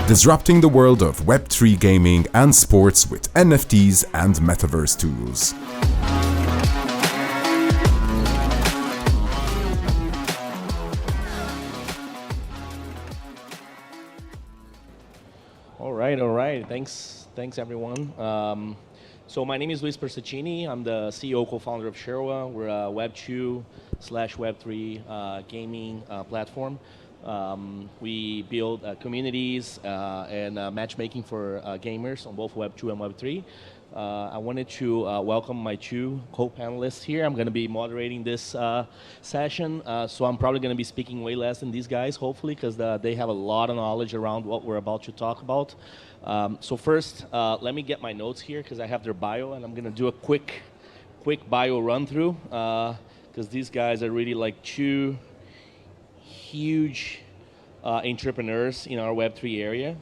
disrupting the world of Web3 gaming and sports with NFTs and Metaverse tools. All right. Thanks everyone. So my name is Luiz Persechini. I'm the CEO, co-founder of Sherwa. We're a Web2/Web3 gaming platform. We build communities and matchmaking for gamers on both Web2 and Web3. I wanted to welcome my two co-panelists here. I'm going to be moderating this session, so I'm probably going to be speaking way less than these guys, hopefully, because they have a lot of knowledge around what we're about to talk about. So first, let me get my notes here, because I have their bio, and I'm going to do a quick bio run-through, because these guys are really like two huge entrepreneurs in our Web3 area.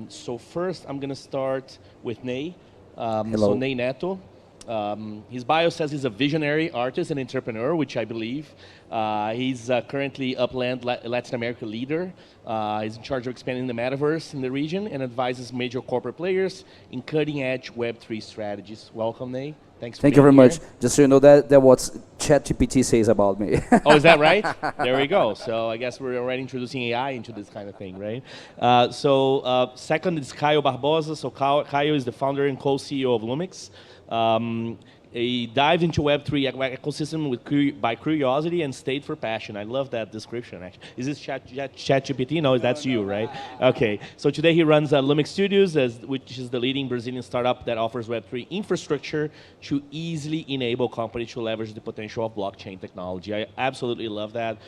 So first, I'm going to start with Ney. So Ney Neto. His bio says he's a visionary artist and entrepreneur, which I believe. He's currently Upland Latin America leader. He's in charge of expanding the metaverse in the region and advises major corporate players in cutting-edge Web3 strategies. Welcome, Ney. Thanks for Thank you very being much. here. Just so you know, that what ChatGPT says about me. Oh, is that right? There we go. So I guess we're already introducing AI into this kind of thing, right? Second is Caio Barbosa. So Caio is the founder and co-CEO of Lumix. He dived into Web3 ecosystem by curiosity and stayed for passion. I love that description, actually. Is this ChatGPT? No, that's you, right? Okay. So today he runs Lumix Studios, which is the leading Brazilian startup that offers Web3 infrastructure to easily enable companies to leverage the potential of blockchain technology. I absolutely love that.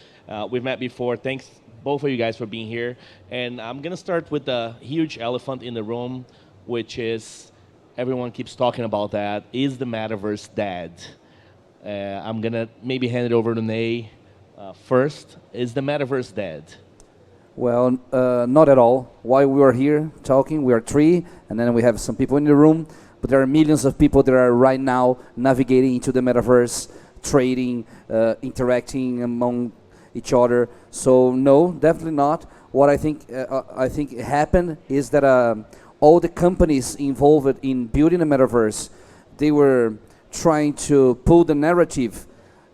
We've met before. Thanks, both of you guys, for being here. And I'm going to start with the huge elephant in the room, which is... everyone keeps talking about that. Is the metaverse dead? I'm going to maybe hand it over to Ney first. Is the metaverse dead? Well, not at all. While we are here talking, we are three, and then we have some people in the room, but there are millions of people that are right now navigating into the metaverse, trading, interacting among each other. So no, definitely not. What I think happened is that all the companies involved in building a metaverse, they were trying to pull the narrative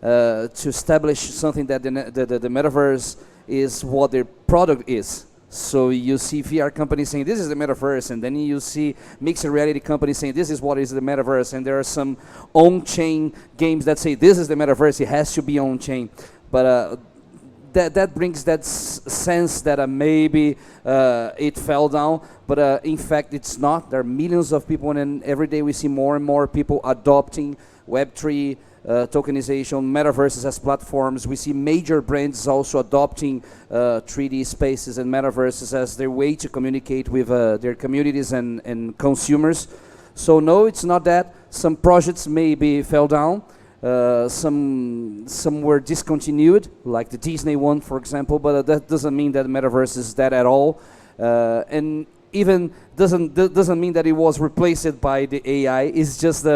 to establish something that the metaverse is what their product is. So you see VR companies saying this is the metaverse, and then you see mixed reality companies saying this is what is the metaverse, and there are some on-chain games that say this is the metaverse, it has to be on-chain. But that brings that sense that maybe it fell down, but in fact it's not. There are millions of people, and every day we see more and more people adopting Web3, tokenization, metaverses as platforms. We see major brands also adopting 3D spaces and metaverses as their way to communicate with their communities and consumers. So no, it's not that. Some projects maybe fell down. Some were discontinued, like the Disney one, for example, but that doesn't mean that the metaverse is dead at all, and even doesn't mean that it was replaced by the AI. It's just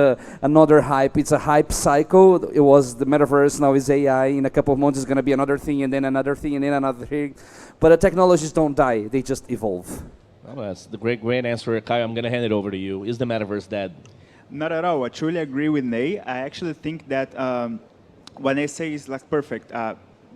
another hype. It's a hype cycle. It was the metaverse, now is AI. In a couple of months, it's going to be another thing, and then another thing, and then another thing. But the technologies don't die; they just evolve. Oh, that's the great answer, Caio. I'm going to hand it over to you. Is the metaverse dead? Not at all. I truly agree with Ney. I actually think that what Ney says is like perfect.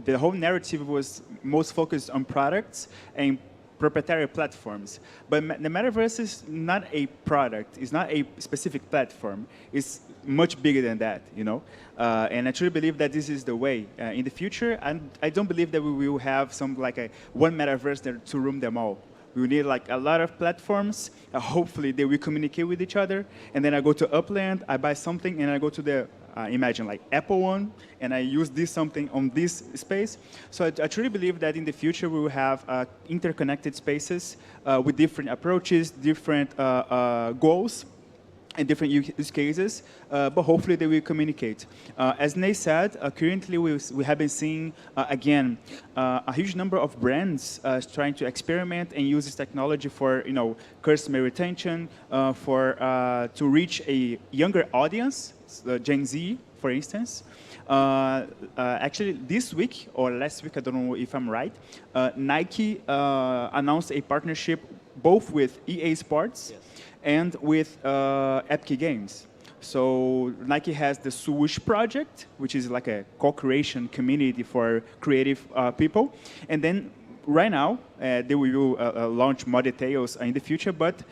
The whole narrative was most focused on products and proprietary platforms. But the metaverse is not a product. It's not a specific platform. It's much bigger than that, you know. And I truly believe that this is the way. In the future, I don't believe that we will have one metaverse to room them all. We need like a lot of platforms. Hopefully they will communicate with each other. And then I go to Upland, I buy something, and I go to the, imagine like Apple one, and I use this something on this space. So I truly believe that in the future we will have interconnected spaces with different approaches, different goals, and different use cases, but hopefully they will communicate. As Ney said, currently we have been seeing, again, a huge number of brands trying to experiment and use this technology for, customer retention, to reach a younger audience, Gen Z, for instance. Actually, this week, or last week, I don't know if I'm right, Nike announced a partnership both with EA Sports Yes. and with Epic Games. So Nike has the Swoosh project, which is like a co-creation community for creative people. And then right now, they will launch more details in the future, but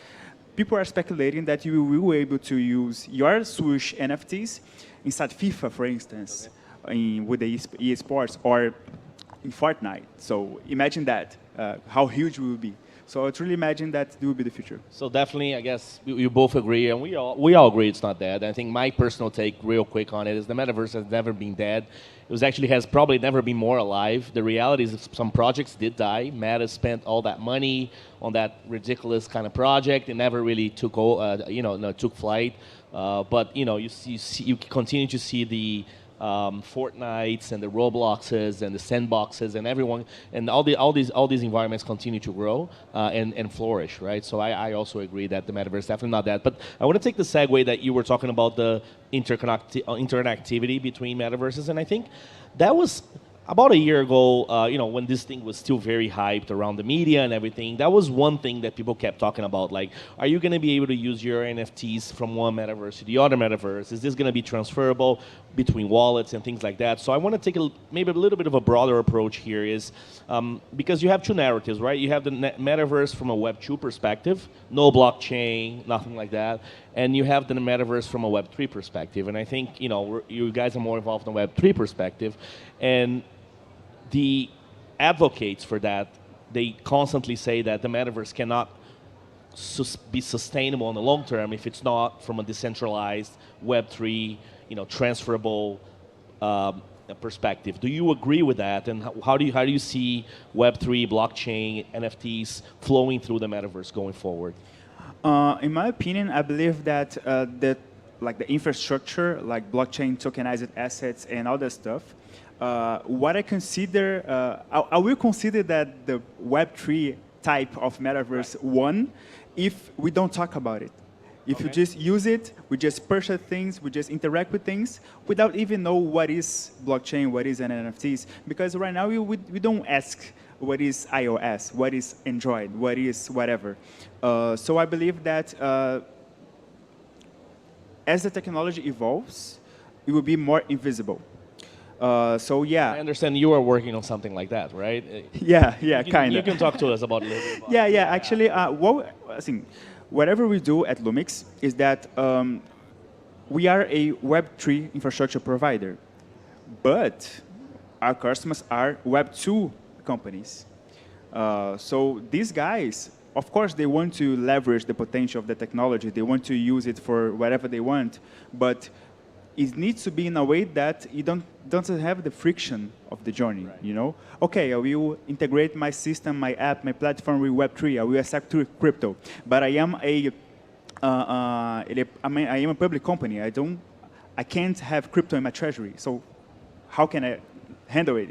people are speculating that you will be able to use your Swoosh NFTs inside FIFA, for instance, with the EA Sports, or in Fortnite. So imagine that, how huge we will be. So I truly imagine that it will be the future. So definitely, I guess we both agree, and we all agree it's not dead. I think my personal take, real quick on it, is the metaverse has never been dead. It was actually has probably never been more alive. The reality is that some projects did die. Meta spent all that money on that ridiculous kind of project. It never really took took flight. But you continue to see the Fortnites and the Robloxes and the Sandboxes and everyone and all these environments continue to grow and flourish, right? So I also agree that the metaverse is definitely not that. But I want to take the segue that you were talking about the interconnectivity between metaverses, and I think that was about a year ago, when this thing was still very hyped around the media and everything. That was one thing that people kept talking about. Like, are you going to be able to use your NFTs from one metaverse to the other metaverse? Is this going to be transferable between wallets and things like that? So I want to take maybe a little bit of a broader approach here, is because you have two narratives, right? You have the metaverse from a Web2 perspective, no blockchain, nothing like that. And you have the metaverse from a Web3 perspective. And I think, you guys are more involved in a Web3 perspective. And the advocates for that, they constantly say that the metaverse cannot be sustainable in the long term if it's not from a decentralized Web3, transferable perspective. Do you agree with that? And how do you see Web3, blockchain, NFTs flowing through the metaverse going forward? In my opinion, I believe that the infrastructure, like blockchain, tokenized assets, and all that stuff, what I consider, I will consider that the Web3 type of metaverse won if we don't talk about it. If you just use it, we just purchase things, we just interact with things without even know what is blockchain, what is an NFTs. Because right now we don't ask what is iOS, what is Android, what is whatever. So I believe that as the technology evolves, it will be more invisible. So yeah. I understand you are working on something like that, right? Yeah, kind of. You can talk to us about it. Yeah. Actually, whatever we do at Lumix is that we are a Web3 infrastructure provider, but our customers are Web2 companies. So these guys, of course, they want to leverage the potential of the technology. They want to use it for whatever they want, but it needs to be in a way that you doesn't have the friction of the journey, right. Okay, I will integrate my system, my app, my platform with Web3. I will accept crypto, but I am a public company. I can't have crypto in my treasury. So how can I handle it,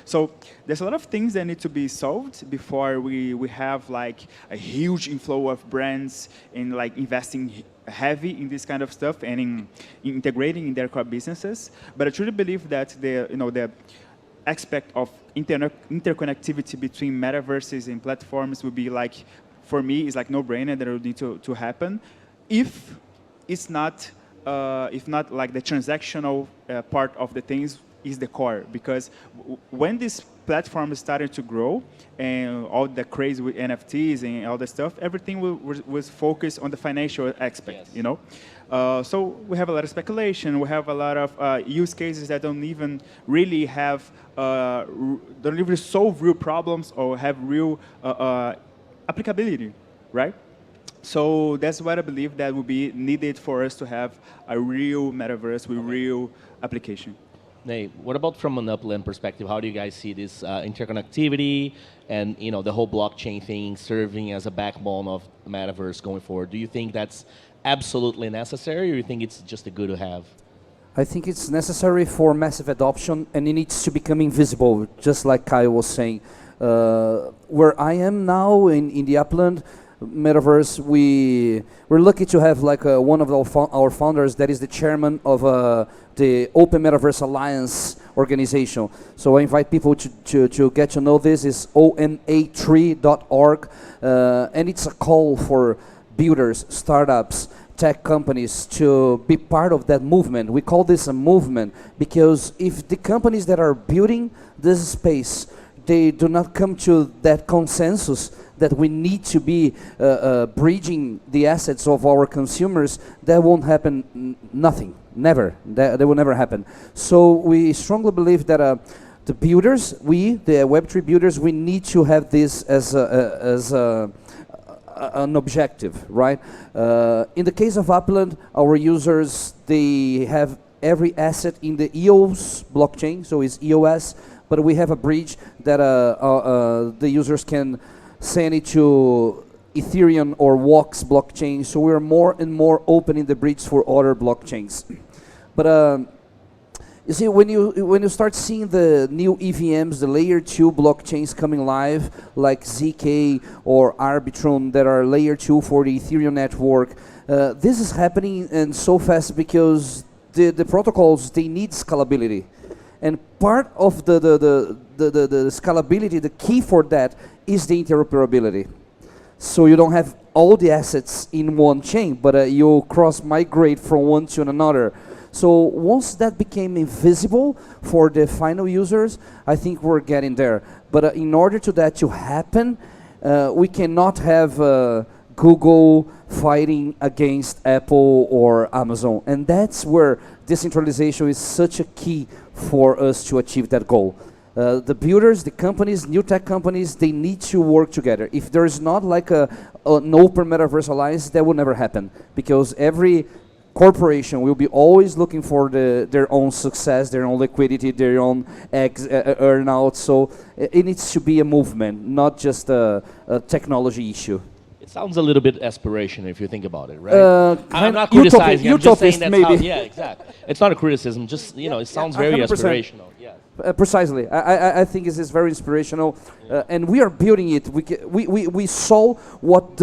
So there's a lot of things that need to be solved before we have like a huge inflow of brands and like investing heavy in this kind of stuff and in integrating in their core businesses. But I truly believe that the aspect of interconnectivity between metaverses and platforms will be like, for me, is like no-brainer that it will need to happen if it's not like the transactional part of the things is the core. Because when this platform started to grow and all the craze with NFTs and all the stuff, everything was focused on the financial aspect, yes. So we have a lot of speculation. We have a lot of use cases that don't even really have, don't even solve real problems or have real applicability, right? So that's what I believe that will be needed for us to have a real metaverse with real application. Nate, what about from an upland perspective? How do you guys see this interconnectivity and the whole blockchain thing serving as a backbone of the metaverse going forward? Do you think that's absolutely necessary, or do you think it's just a good to have? I think it's necessary for massive adoption, and it needs to become invisible, just like Caio was saying. Where I am now in the upland, Metaverse, we're lucky to have like one of our founders that is the chairman of the Open Metaverse Alliance organization. So I invite people to get to know this. It's oma3.org, and it's a call for builders, startups, tech companies to be part of that movement. We call this a movement because if the companies that are building this space, they do not come to that consensus that we need to be bridging the assets of our consumers, that won't happen, nothing, never, that will never happen. So we strongly believe that the builders, the Web3 builders, we need to have this as an objective, right? In the case of Upland, our users, they have every asset in the EOS blockchain, so it's EOS, but we have a bridge that the users can send it to Ethereum or Wax blockchain, so we're more and more opening the bridge for other blockchains. But you see, when you start seeing the new EVMs, the layer 2 blockchains coming live, like ZK or Arbitrum, that are layer 2 for the Ethereum network, this is happening and so fast because the protocols, they need scalability. And part of the scalability, the key for that is the interoperability. So you don't have all the assets in one chain, but you cross-migrate from one to another. So once that became invisible for the final users, I think we're getting there. But in order to that to happen, we cannot have Google fighting against Apple or Amazon. And that's where decentralization is such a key for us to achieve that goal. The builders, the companies, new tech companies, they need to work together. If there is not like an open metaverse alliance, that will never happen. Because every corporation will be always looking for their own success, their own liquidity, their own earn-out. So it needs to be a movement, not just a technology issue. It sounds a little bit aspirational if you think about it, right? I'm not criticizing. I'm just saying that's how. Yeah, exactly. It's not a criticism. Just it sounds very 100%. Aspirational. Yeah. Precisely. I think it is very inspirational, and we are building it. We saw what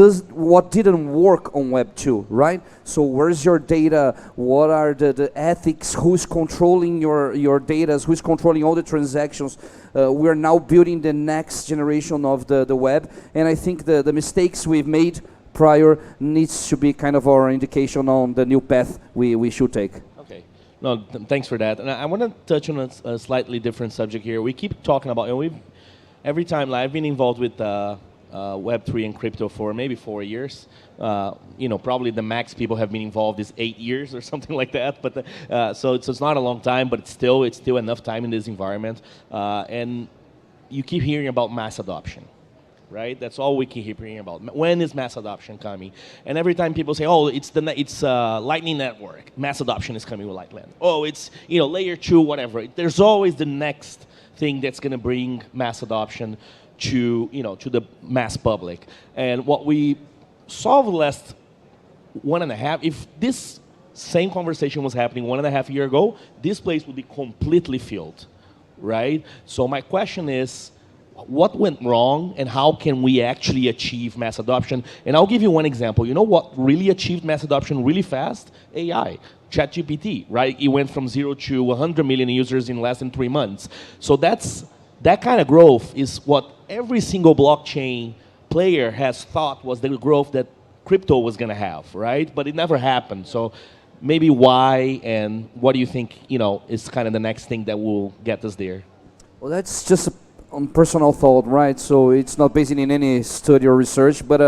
didn't work on Web 2, right? So where's your data? What are the ethics? Who's controlling your data? Who's controlling all the transactions? We are now building the next generation of the web, and I think the mistakes we've made prior needs to be kind of our indication on the new path we should take. No, thanks for that. And I want to touch on a slightly different subject here. We keep talking about, and every time I've been involved with Web3 and crypto for maybe 4 years. Probably the max people have been involved is 8 years or something like that. But so it's not a long time, but it's still enough time in this environment. And you keep hearing about mass adoption. Right, that's all we keep hearing about. When is mass adoption coming? And every time people say, "Oh, it's Lightning Network, mass adoption is coming with Lightning." Oh, it's layer 2, whatever. There's always the next thing that's going to bring mass adoption to the mass public. And what we saw over the last 1.5, if this same conversation was happening 1.5 years ago, this place would be completely filled, right? So my question is, what went wrong and how can we actually achieve mass adoption? And I'll give you one example. You know what really achieved mass adoption really fast? AI, ChatGPT, right? It went from 0 to 100 million users in less than 3 months. So that kind of growth is what every single blockchain player has thought was the growth that crypto was going to have, right? But it never happened. So maybe why, and what do you think, is kind of the next thing that will get us there? Well, that's just on personal thought, right? So it's not based in any study or research, but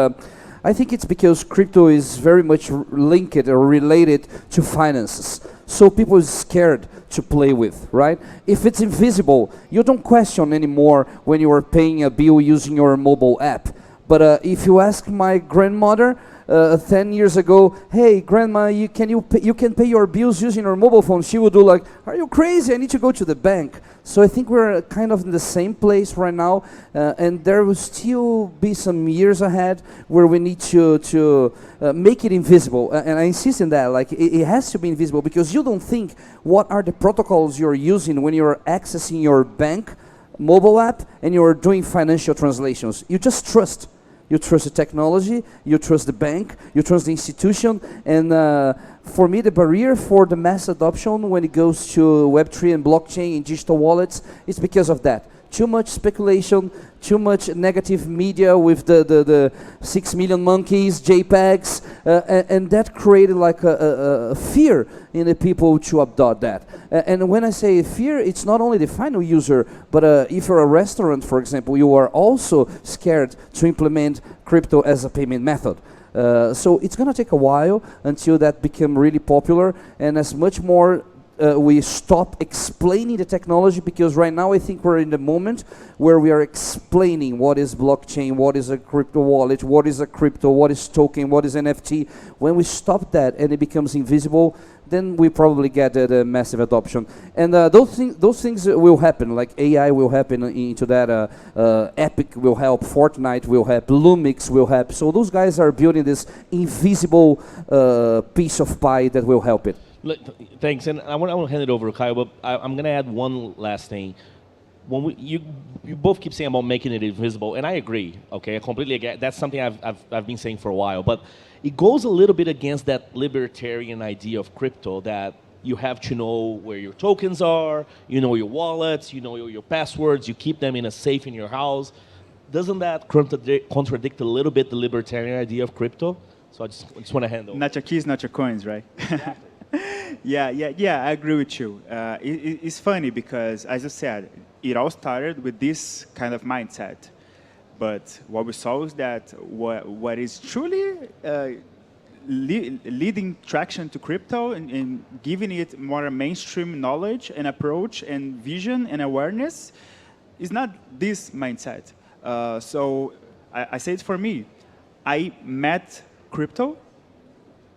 I think it's because crypto is very much linked or related to finances. So people are scared to play with, right? If it's invisible, you don't question anymore when you are paying a bill using your mobile app. But if you ask my grandmother 10 years ago, "Hey, grandma, you can pay your bills using your mobile phone," she would do like, "Are you crazy? I need to go to the bank." So I think we're kind of in the same place right now, and there will still be some years ahead where we need to make it invisible. And I insist on that, like it has to be invisible because you don't think what are the protocols you're using when you're accessing your bank mobile app and you're doing financial translations. You just trust. you trust the technology, you trust the bank, you trust the institution, and for me, the barrier for the mass adoption when it goes to Web3 and blockchain and digital wallets is because of that. Too much speculation, too much negative media with the 6 million monkeys, JPEGs, and that created like a fear in the people to adopt that. And when I say fear, it's not only the final user, but if you're a restaurant, for example, you are also scared to implement crypto as a payment method. So it's going to take a while until that become really popular, and as much more we stop explaining the technology, because right now I think we're in the moment where we are explaining what is blockchain, what is a crypto wallet, what is a crypto, what is token, what is NFT. When we stop that and it becomes invisible, then we probably get a massive adoption. And those things will happen, like AI will happen into that, Epic will help, Fortnite will help, Lumix will help. So those guys are building this invisible piece of pie that will help it. Thanks, and I want to hand it over to Caio, but I'm going to add one last thing. When you both keep saying about making it invisible, and I agree. Okay, I completely agree. That's something I've been saying for a while, but it goes a little bit against that libertarian idea of crypto that you have to know where your tokens are, you know your wallets, you know your passwords, you keep them in a safe in your house. Doesn't that contradict a little bit the libertarian idea of crypto? So I just want to hand over. Not your keys, not your coins, right? Yeah, I agree with you. It's funny because, as I said, it all started with this kind of mindset. But what we saw is that what is truly leading traction to crypto and giving it more mainstream knowledge and approach and vision and awareness is not this mindset. So I say it for me. I met crypto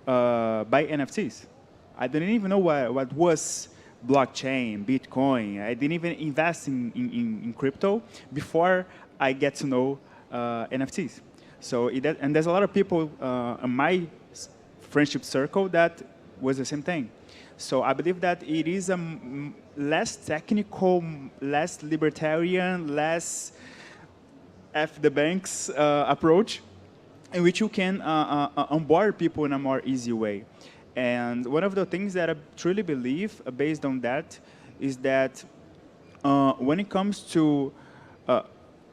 by NFTs. I didn't even know what was blockchain, Bitcoin. I didn't even invest in crypto before I get to know NFTs. So and there's a lot of people in my friendship circle that was the same thing. So I believe that it is a less technical, less libertarian, less F the banks approach in which you can onboard people in a more easy way. And one of the things that I truly believe, based on that, is that when it comes to,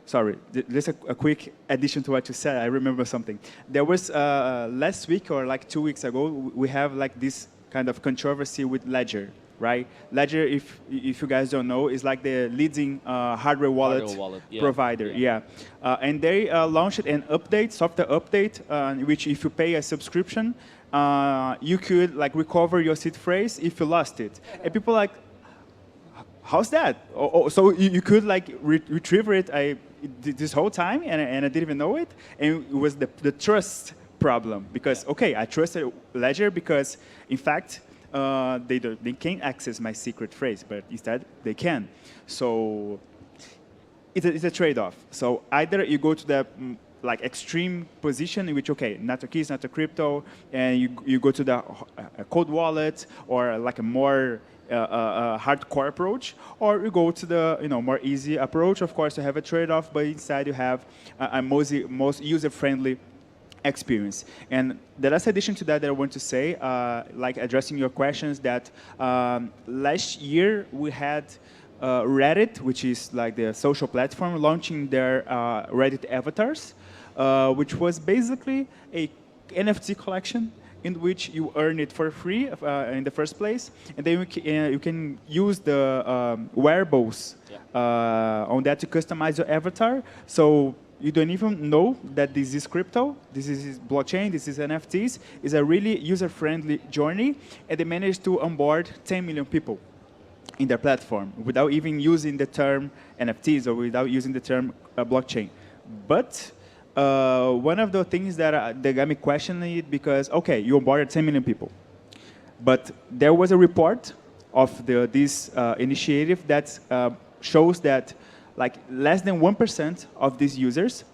sorry, just a quick addition to what you said, I remember something. There was last week or like 2 weeks ago, we have like this kind of controversy with Ledger, right? Ledger, if you guys don't know, is like the leading hardware wallet provider. Yeah. And they launched an update, software update, in which if you pay a subscription, you could like recover your seed phrase if you lost it. And people are like, how's that? So you could like retrieve it this whole time, and I didn't even know it. And it was the trust problem, because okay, I trusted Ledger because in fact they can't access my secret phrase, but instead they can. So it's a trade-off. So either you go to the like extreme position in which, okay, not a keys, not a crypto, and you go to the cold wallet or like a more hardcore approach, or you go to the more easy approach. Of course, you have a trade-off, but inside you have a most user-friendly experience. And the last addition to that I want to say, like addressing your questions, that last year we had Reddit, which is like the social platform, launching their Reddit avatars, which was basically a NFT collection in which you earn it for free in the first place, and then you can use the wearables on that to customize your avatar. So you don't even know that this is crypto, this is blockchain, this is NFTs. It's a really user-friendly journey, and they managed to onboard 10 million people in their platform without even using the term NFTs or without using the term blockchain. But one of the things that got me questioning it, because, okay, you onboarded 10 million people, but there was a report of this initiative that shows that like less than 1% of these users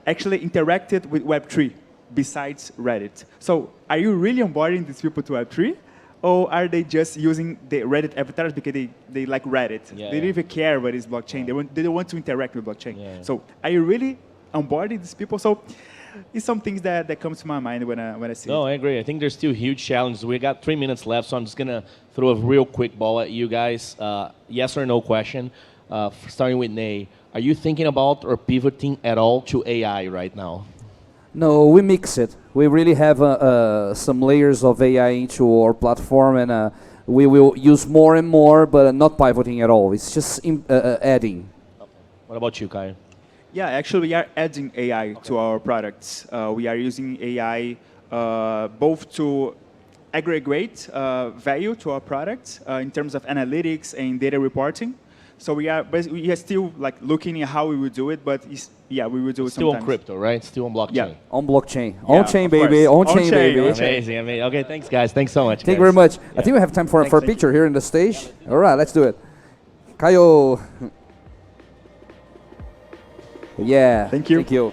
actually interacted with Web3 besides Reddit. So are you really onboarding these people to Web3? Or are they just using the Reddit avatars because they like Reddit? Yeah, they don't even care what is blockchain. They don't want to interact with blockchain. So are you really onboarding these people? So it's some things that come to my mind when I see No, it. I agree. I think there's still huge challenges. We got 3 minutes left, so I'm just gonna throw a real quick ball at you guys. Yes or no question. Starting with Ney, are you thinking about or pivoting at all to AI right now? No, we mix it. We really have some layers of AI into our platform, and we will use more and more, but not pivoting at all. It's just adding. What about you, Caio? Yeah, actually, we are adding AI to our products. We are using AI both to aggregate value to our products in terms of analytics and data reporting. So we are still like looking at how we will do it, but we will do it Still sometimes. on crypto, right? Still on blockchain. Yeah. On blockchain. Yeah, On chain, of baby. course. On chain, baby. On chain. Amazing, amazing. Okay, thanks, guys. Thanks so much. Thank you very much. I think we have time for a picture here in the stage. All right, let's do it. Caio. Yeah. Thank you. Thank you.